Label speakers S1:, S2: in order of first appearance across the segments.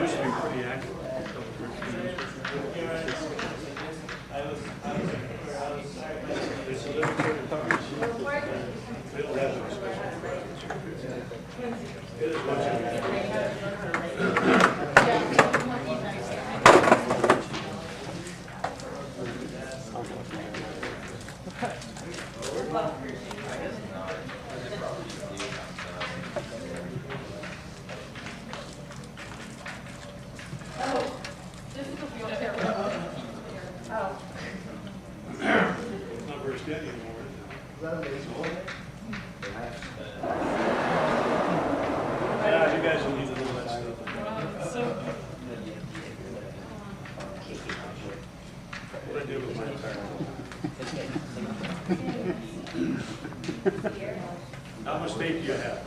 S1: used to be pretty active. Not very steady anymore. Yeah, you guys will need a little of that stuff. What I do with my entire How much tape do you have?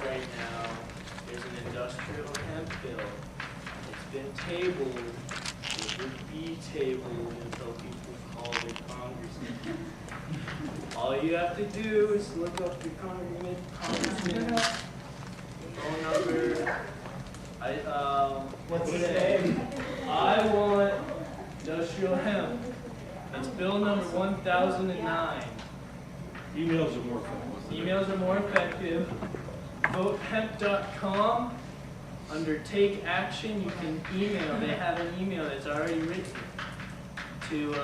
S2: Right now, there's an industrial hemp bill. It's been tabled. It would be tabled until people call the congressman. All you have to do is look up your congressman phone number. What's his name? I want industrial hemp. It's bill number 1009.
S1: Emails are more fun.
S2: Emails are more effective. VoteHemp.com. Under Take Action, you can email. They have an email that's already written to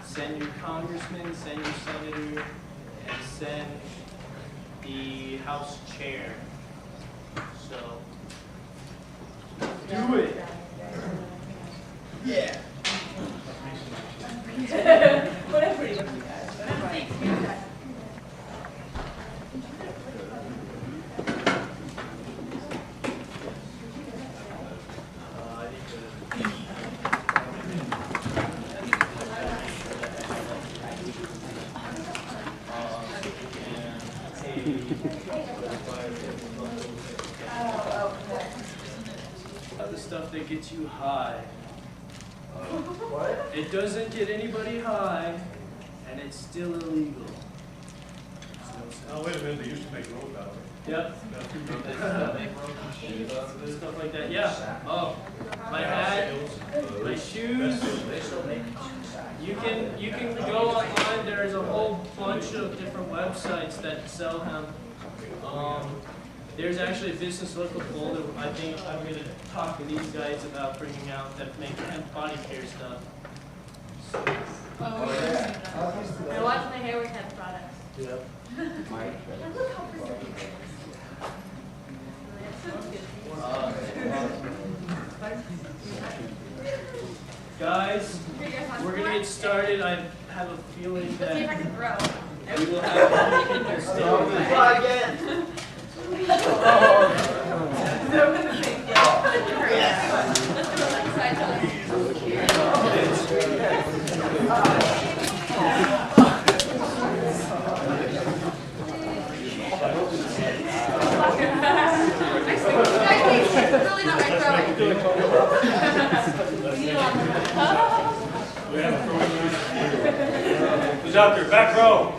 S2: send your congressman, send your senator, and send the House chair. So, do it. Yeah.
S3: Whatever you guys.
S2: The stuff that gets you high.
S4: What?
S2: It doesn't get anybody high, and it's still illegal.
S1: Oh, wait a minute, they used to make road out of it.
S2: Yep. Stuff like that, yeah. Oh, my hat, my shoes. You can go online. There's a whole bunch of different websites that sell hemp. There's actually a business local Boulder. I think I'm going to talk to these guys about bringing out that make hemp body care stuff.
S3: Oh, yeah. I watch my hair with hemp products.
S2: Yep.
S3: Look how pretty.
S2: Guys, we're going to get started. I have a feeling
S3: Let's see if I
S2: that
S3: can throw.
S2: we will have people stay.
S4: Try again.
S3: Really not my throwing.
S1: Who's out there? Back row.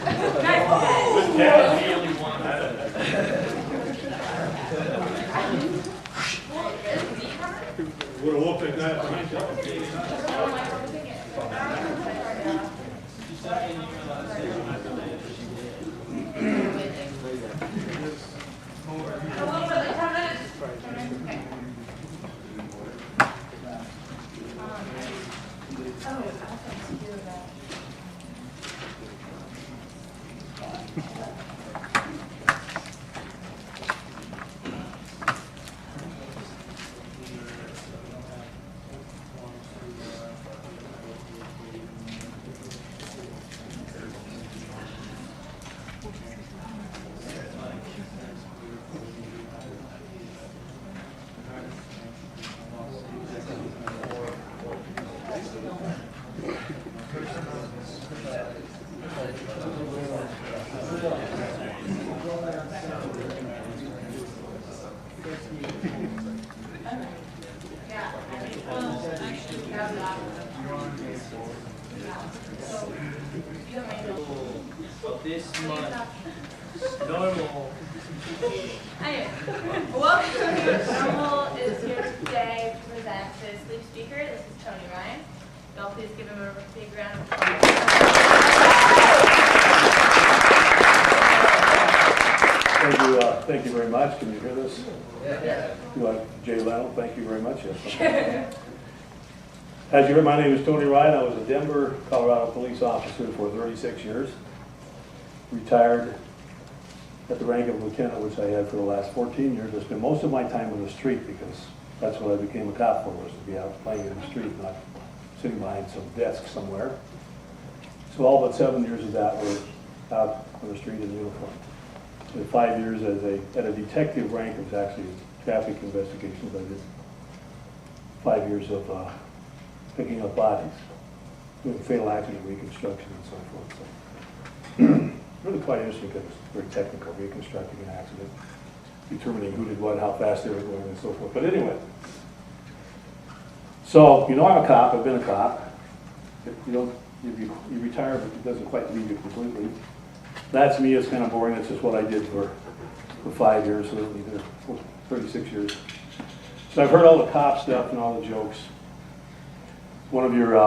S1: Good catch. Would have walked that guy behind you.
S3: You don't mind.
S2: Well, this month, normal meeting.
S3: Anyway, welcome to NORML is here today to present this lead speaker. This is Tony Ryan. Y'all please give him a big round of applause.
S4: Thank you very much. Can you hear this?
S2: Yeah.
S4: You like Jay Leno? Thank you very much. Yes. As you heard, my name is Tony Ryan. I was a Denver, Colorado police officer for 36 years. Retired at the rank of lieutenant, which I had for the last 14 years. I spent most of my time on the street because that's what I became a cop for, was to be out playing in the street, not sitting behind some desk somewhere. So all but 7 years of that were out on the street in uniform. And 5 years at a detective rank. It was actually traffic investigations. I did 5 years of picking up bodies, doing fatal accident reconstruction and so forth. So, really quite interesting because it's very technical, reconstructing an accident, determining who did what, how fast they were going, and so forth. But anyway, so you know I'm a cop. I've been a cop. You retire, but it doesn't quite leave you completely. That's me. It's kind of boring. That's just what I did for 5 years, so 36 years. So I've heard all the cop stuff and all the jokes. One of your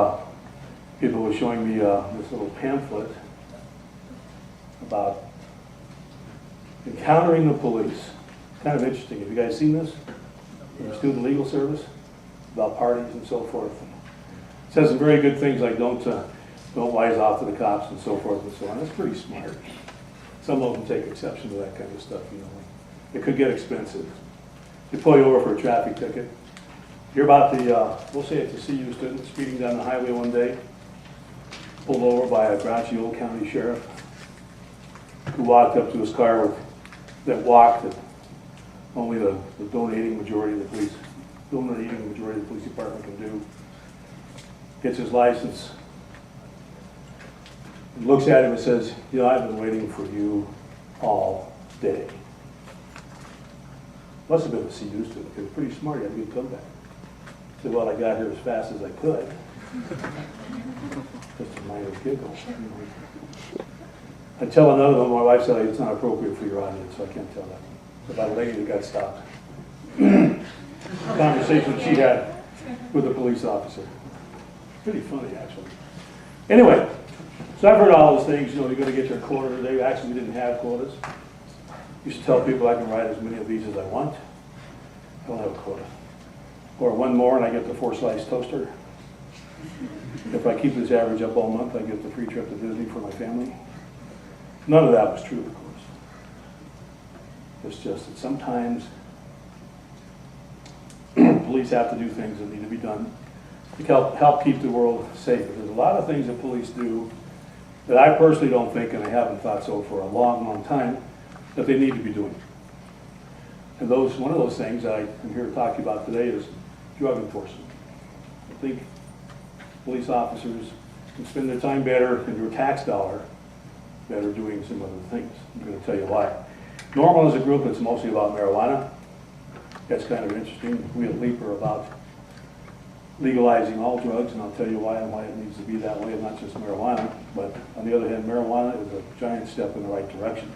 S4: people was showing me this little pamphlet about encountering the police. Kind of interesting. Have you guys seen this? In the student legal service, about parties and so forth. It says some very good things like don't wise off to the cops and so forth and so on. That's pretty smart. Some of them take exception to that kind of stuff, you know. It could get expensive. They pull you over for a traffic ticket. You're about the, we'll say it's a CU student speeding down the highway one day, pulled over by a grouchy old county sheriff who walked up to his car that only the donating majority of the police department can do. Gets his license. Looks at him and says, you know, I've been waiting for you all day. Must have been a CU student. He was pretty smart. He had a good comeback. Said, well, I got here as fast as I could. Just a minor giggle. I tell another one, my wife said it's not appropriate for your audience, so I can't tell that. About a lady that got stopped. Conversation she had with a police officer. Pretty funny, actually. Anyway. So I've heard all those things, you know, you're going to get your quota today. Actually, we didn't have quotas. Used to tell people I can write as many of these as I want. I don't have a quota. Or one more and I get the 4-slice toaster. If I keep this average up all month, I get the free trip to Disney for my family. None of that was true, of course. It's just that sometimes police have to do things that need to be done to help keep the world safer. There's a lot of things that police do that I personally don't think, and I haven't thought so for a long, long time, that they need to be doing. And one of those things I am here to talk to you about today is drug enforcement. I think police officers can spend their time better and their tax dollar better doing some other things. I'm going to tell you why. NORML is a group that's mostly about marijuana. That's kind of interesting. We at LEAP are about legalizing all drugs, and I'll tell you why and why it needs to be that way, and not just marijuana. But on the other hand, marijuana is a giant step in the right direction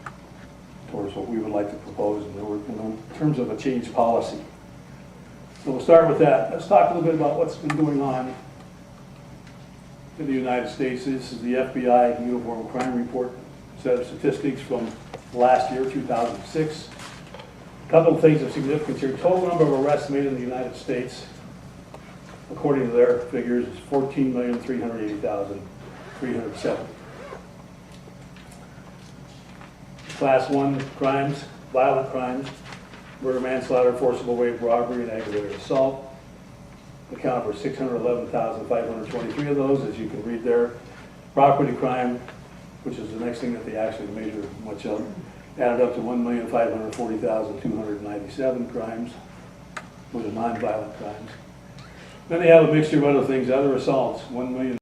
S4: towards what we would like to propose in terms of a change policy. So we'll start with that. Let's talk a little bit about what's been going on in the United States. This is the FBI Uniform Crime Report, set of statistics from last year, 2006. A couple of things of significance here. Total number of arrests made in the United States, according to their figures, is 14,380,370. Class 1 crimes, violent crimes, murder, manslaughter, forcible rape, robbery, and aggravated assault account for 611,523 of those, as you can read there. Property crime, which is the next thing that they actually measure much of, added up to 1,540,297 crimes. Those are non-violent crimes. Then they have a mixture of other things, other assaults, 1,000,000.